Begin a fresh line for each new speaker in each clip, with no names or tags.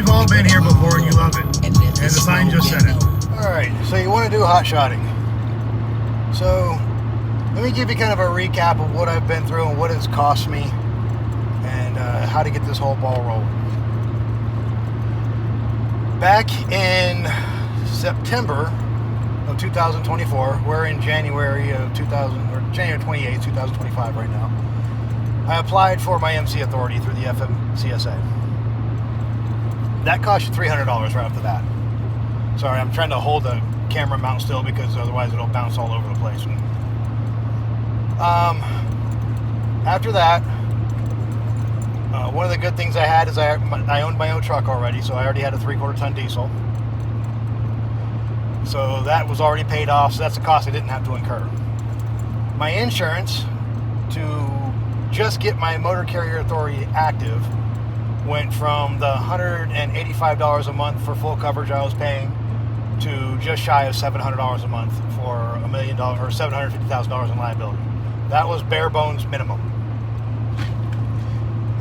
You've all been here before and you love it. And the sign just said it.
Alright, so you want to do hot shotting. So, let me give you kind of a recap of what I've been through and what it's cost me and how to get this whole ball rolling. Back in September of 2024, we're in January of January 28th, 2025 right now. I applied for my MC authority through the FMCSA. That cost you $300 right off the bat. Sorry, I'm trying to hold the camera mount still because otherwise it'll bounce all over the place. After that, one of the good things I had is I owned my own truck already, so I already had a 3/4 ton diesel. So that was already paid off, so that's a cost I didn't have to incur. My insurance, to just get my motor carrier authority active, went from the $185 a month for full coverage I was paying to just shy of $700 a month for $1 million or $750,000 in liability. That was bare bones minimum.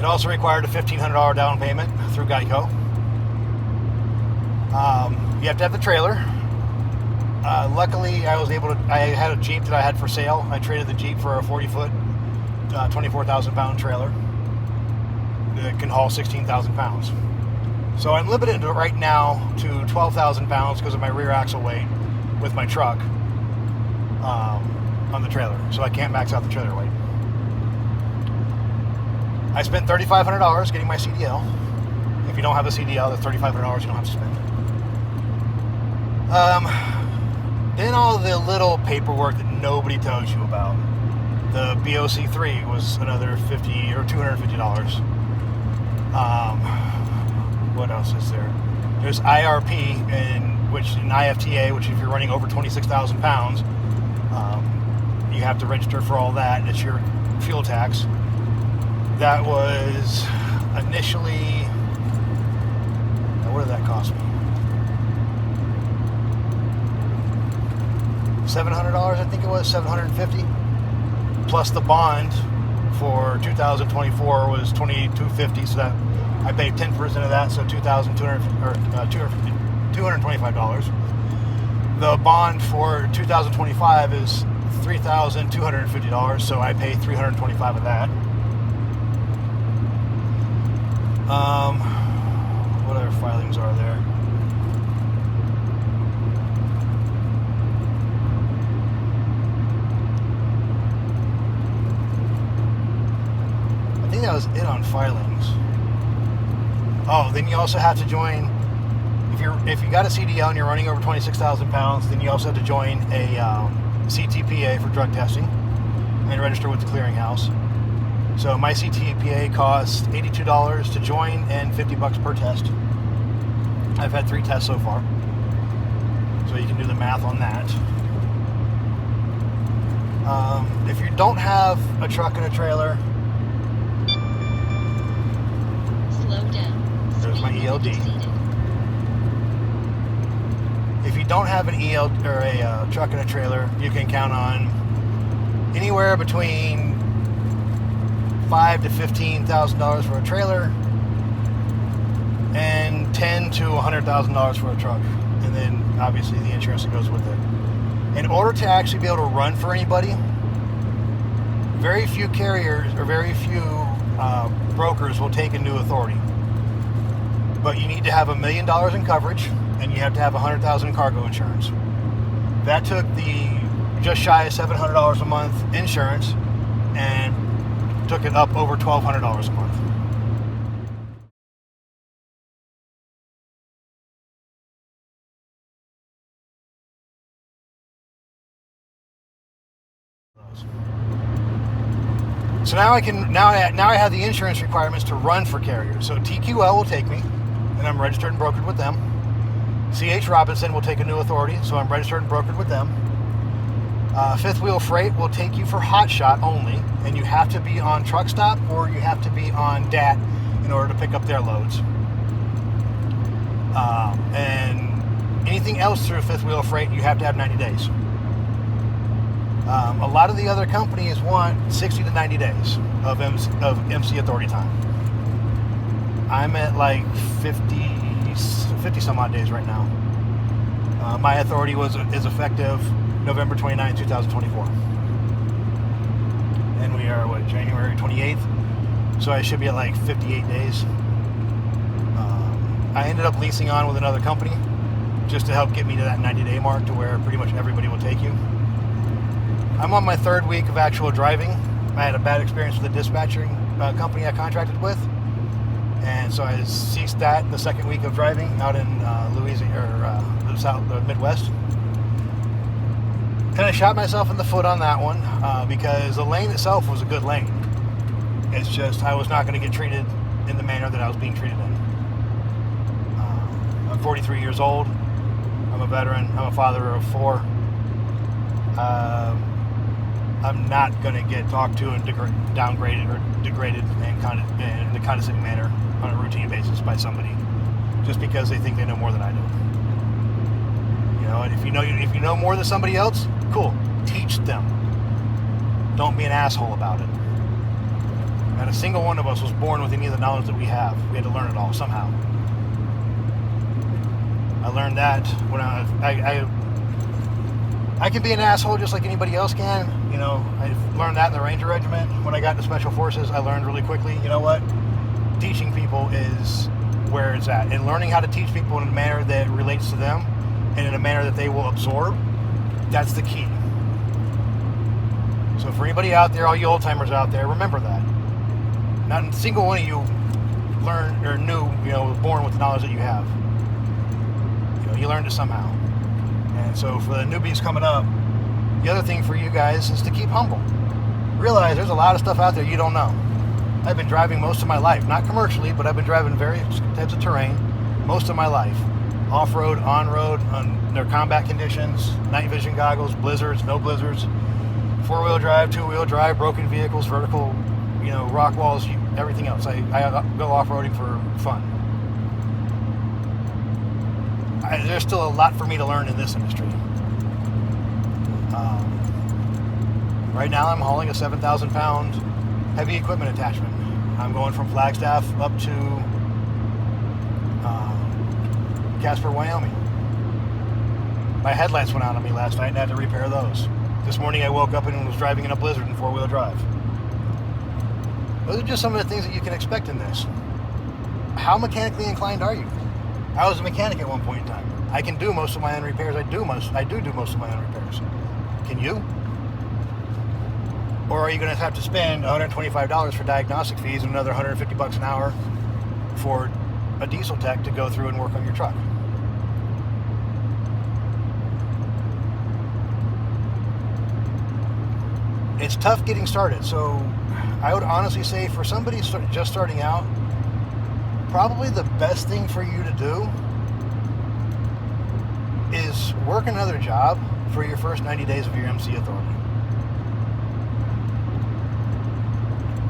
It also required a $1,500 down payment through Geico. You have to have the trailer. Luckily, I had a Jeep that I had for sale. I traded the Jeep for a 40-foot, 24,000-pound trailer that can haul 16,000 pounds. So I'm limited right now to 12,000 pounds because of my rear axle weight with my truck on the trailer. So I can't max out the trailer weight. I spent $3,500 getting my CDL. If you don't have a CDL, that's $3,500 you don't have to spend. Then all the little paperwork that nobody tells you about. The BOC3 was another $50 or $250. What else is there? There's IRP, which in IFTA, which if you're running over 26,000 pounds, you have to register for all that. It's your fuel tax. That was initially, what did that cost me? $700, I think it was, $750. Plus the bond for 2024 was $2,250, so that I paid 10% of that, so $225. The bond for 2025 is $3,250, so I pay $325 of that. What other filings are there? I think that was it on filings. Oh, then you also have to join, if you got a CDL and you're running over 26,000 pounds, then you also have to join a CTPA for drug testing and register with the clearinghouse. So my CTPA costs $82 to join and $50 per test. I've had 3 tests so far, so you can do the math on that. If you don't have a truck and a trailer,
slow down.
There's my ELD. If you don't have an ELD or a truck and a trailer, you can count on anywhere between $5,000 to $15,000 for a trailer and $10,000 to $100,000 for a truck, and then obviously the insurance that goes with it. In order to actually be able to run for anybody, very few carriers or very few brokers will take a new authority. But you need to have $1 million in coverage, and you have to have $100,000 in cargo insurance. That took the just shy of $700 a month insurance and took it up over $1,200 a month. So now I have the insurance requirements to run for carriers. So TQL will take me, and I'm registered and brokered with them. C.H. Robinson will take a new authority, so I'm registered and brokered with them. Fifth Wheel Freight will take you for Hotshot only, and you have to be on truck stop or you have to be on DAT in order to pick up their loads. And anything else through Fifth Wheel Freight, you have to have 90 days. A lot of the other companies want 60 to 90 days of MC authority time. I'm at like 50, 50 some odd days right now. My authority is effective November 29, 2024. And we are, January 28th? So I should be at like 58 days. I ended up leasing on with another company just to help get me to that 90-day mark to where pretty much everybody will take you. I'm on my 3rd week of actual driving. I had a bad experience with the dispatching company I contracted with. And so I ceased that the 2nd week of driving out in Louisiana, or the Midwest. Kind of shot myself in the foot on that one because the lane itself was a good lane. It's just I was not going to get treated in the manner that I was being treated in. I'm 43 years old. I'm a veteran. I'm a father of 4. I'm not going to get talked to and downgraded or degraded in a condescending manner on a routine basis by somebody just because they think they know more than I do. You know, and if you know more than somebody else, cool. Teach them. Don't be an asshole about it. Not a single one of us was born with any of the knowledge that we have. We had to learn it all somehow. I learned that when I can be an asshole just like anybody else can. You know, I learned that in the Ranger Regiment. When I got into Special Forces, I learned really quickly, you know what? Teaching people is where it's at. And learning how to teach people in a manner that relates to them and in a manner that they will absorb, that's the key. So for anybody out there, all you old timers out there, remember that. Not a single one of you learned or knew, was born with the knowledge that you have. You learned it somehow. And so for the newbies coming up, the other thing for you guys is to keep humble. Realize there's a lot of stuff out there you don't know. I've been driving most of my life, not commercially, but I've been driving various types of terrain most of my life. Off-road, on-road, on their combat conditions, night vision goggles, blizzards, no blizzards, 4-wheel drive, 2-wheel drive, broken vehicles, vertical, rock walls, everything else. I go off-roading for fun. There's still a lot for me to learn in this industry. Right now I'm hauling a 7,000-pound heavy equipment attachment. I'm going from Flagstaff up to Casper, Wyoming. My headlights went out on me last night and I had to repair those. This morning I woke up and was driving in a blizzard in 4-wheel drive. Those are just some of the things that you can expect in this. How mechanically inclined are you? I was a mechanic at one point in time. I can do most of my own repairs. I do most of my own repairs. Can you? Or are you going to have to spend $125 for diagnostic fees and another $150 an hour for a diesel tech to go through and work on your truck? It's tough getting started. So I would honestly say for somebody just starting out, probably the best thing for you to do is work another job for your first 90 days of your MC authority.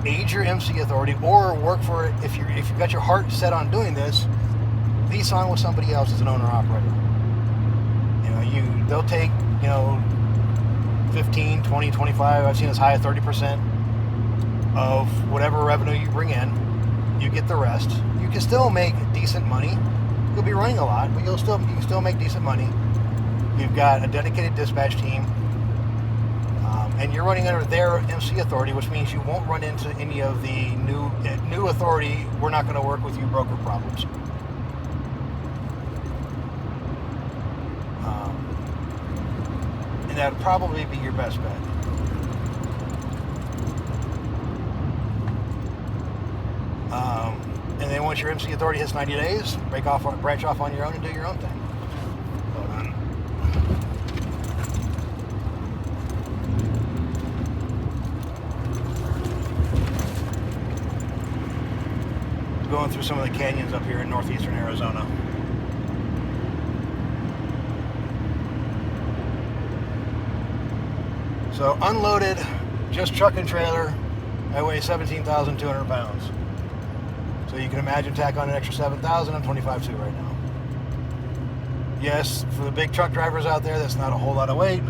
Age your MC authority, or work for it if you've got your heart set on doing this. Lease on with somebody else as an owner operator. They'll take 15, 20, 25. I've seen as high as 30% of whatever revenue you bring in. You get the rest. You can still make decent money. You'll be running a lot, but you can still make decent money. You've got a dedicated dispatch team, and you're running under their MC authority, which means you won't run into any of the new authority. We're not going to work with you broker problems. And that'd probably be your best bet. And then once your MC authority hits 90 days, branch off on your own and do your own thing. Hold on. Going through some of the canyons up here in northeastern Arizona. So unloaded, just truck and trailer, I weigh 17,200 pounds. So you can imagine tack on an extra 7,000, I'm 25.2 right now. Yes, for the big truck drivers out there, that's not a whole lot of weight.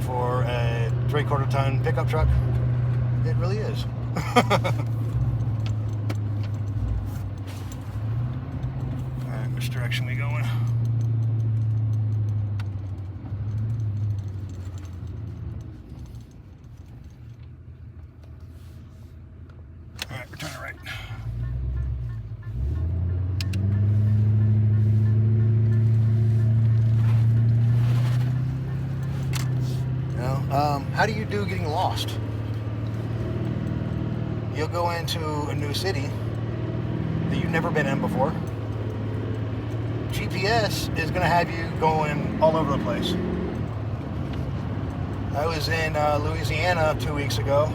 For a 3/4 ton pickup truck, it really is. direction we going? Alright, we're turning right. How do you do getting lost? You'll go into a new city that you've never been in before. GPS is going to have you going all over the place. I was in Louisiana 2 weeks ago.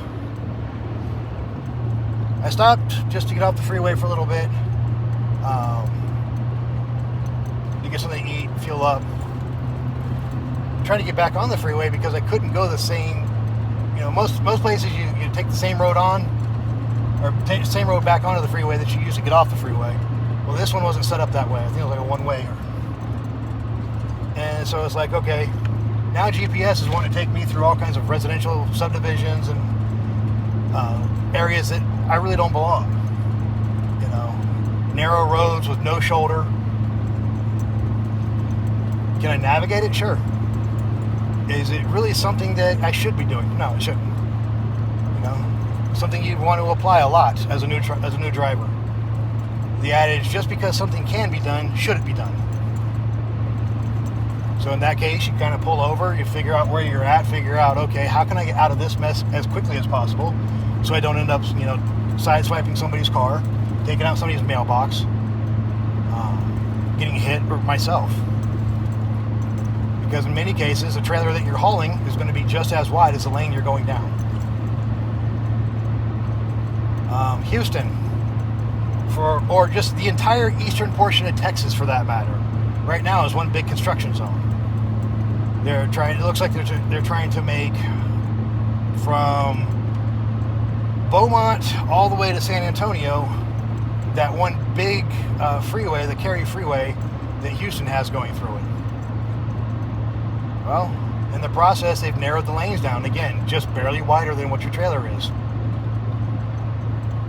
I stopped just to get off the freeway for a little bit, to get something to eat, fuel up. Trying to get back on the freeway because I couldn't go the same, most places you take the same road on, or take the same road back onto the freeway that you use to get off the freeway. Well, this one wasn't set up that way. I think it was like a one-way. And so it's like, okay, now GPS is wanting to take me through all kinds of residential subdivisions and areas that I really don't belong. Narrow roads with no shoulder. Can I navigate it? Sure. Is it really something that I should be doing? No, it shouldn't. Something you'd want to apply a lot as a new driver. The adage, just because something can be done, should it be done? So in that case, you kind of pull over, you figure out where you're at, figure out, okay, how can I get out of this mess as quickly as possible so I don't end up, sideswiping somebody's car, taking out somebody's mailbox, getting hit, or myself. Because in many cases, the trailer that you're hauling is going to be just as wide as the lane you're going down. Houston, or just the entire eastern portion of Texas for that matter, right now is one big construction zone. It looks like they're trying to make from Beaumont all the way to San Antonio that one big freeway, the Cary Freeway, that Houston has going through it. Well, in the process, they've narrowed the lanes down, again, just barely wider than what your trailer is.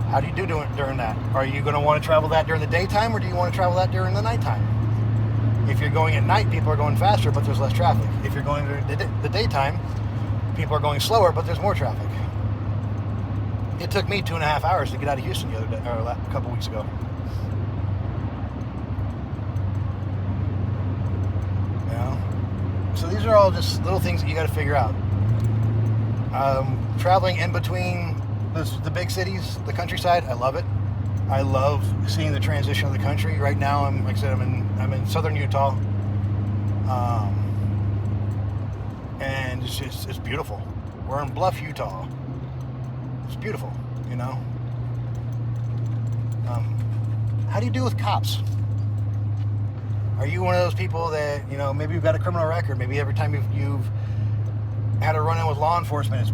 How do you do during that? Are you going to want to travel that during the daytime, or do you want to travel that during the nighttime? If you're going at night, people are going faster, but there's less traffic. If you're going during the daytime, people are going slower, but there's more traffic. It took me 2.5 hours to get out of Houston the other day, or a couple weeks ago. So these are all just little things that you got to figure out. Traveling in between the big cities, the countryside, I love it. I love seeing the transition of the country. Right now, I'm in southern Utah, and it's beautiful. We're in Bluff, Utah. It's beautiful, How do you deal with cops? Are you one of those people that, maybe you've got a criminal record, maybe every time you've had a run-in with law enforcement, it's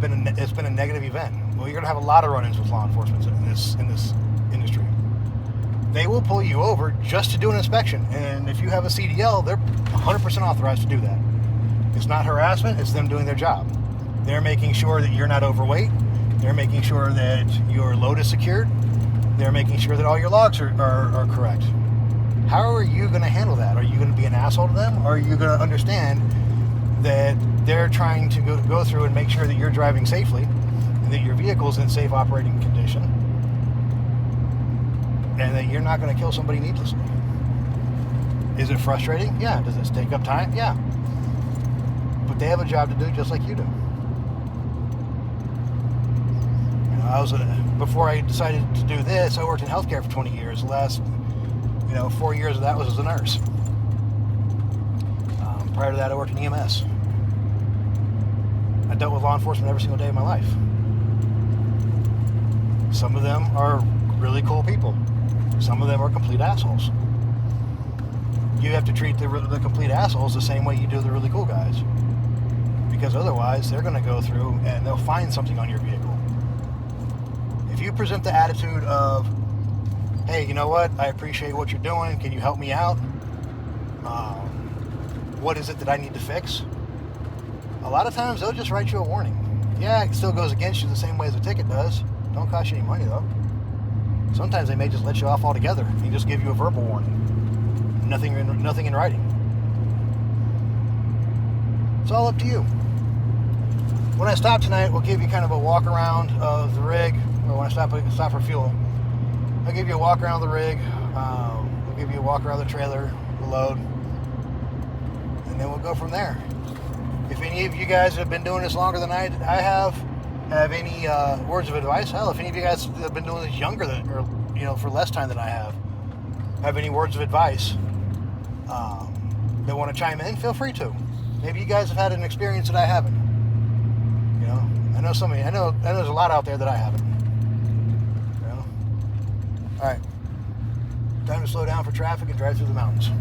been a negative event? Well, you're going to have a lot of run-ins with law enforcement in this industry. They will pull you over just to do an inspection, and if you have a CDL, they're 100% authorized to do that. It's not harassment, it's them doing their job. They're making sure that you're not overweight, they're making sure that your load is secured, they're making sure that all your logs are correct. How are you going to handle that? Are you going to be an asshole to them? Or are you going to understand that they're trying to go through and make sure that you're driving safely and that your vehicle's in safe operating condition and that you're not going to kill somebody needlessly? Is it frustrating? Yeah. Does this take up time? Yeah. But they have a job to do just like you do. Before I decided to do this, I worked in healthcare for 20 years. The last 4 years of that was as a nurse. Prior to that, I worked in EMS. I dealt with law enforcement every single day of my life. Some of them are really cool people. Some of them are complete assholes. You have to treat the complete assholes the same way you do the really cool guys. Because otherwise, they're going to go through and they'll find something on your vehicle. If you present the attitude of, hey, you know what? I appreciate what you're doing. Can you help me out? What is it that I need to fix? A lot of times they'll just write you a warning. Yeah, it still goes against you the same way as a ticket does. Don't cost you any money though. Sometimes they may just let you off altogether and just give you a verbal warning. nothing in writing. It's all up to you. When I stop tonight, we'll give you kind of a walk around of the rig. Or when I stop for fuel, I'll give you a walk around the rig. We'll give you a walk around the trailer, the load, and then we'll go from there. If any of you guys have been doing this longer than I have any words of advice, hell, if any of you guys have been doing this younger than, or for less time than I have any words of advice that want to chime in, feel free to. Maybe you guys have had an experience that I haven't. I know somebody. I know there's a lot out there that I haven't. All right, time to slow down for traffic and drive through the mountains.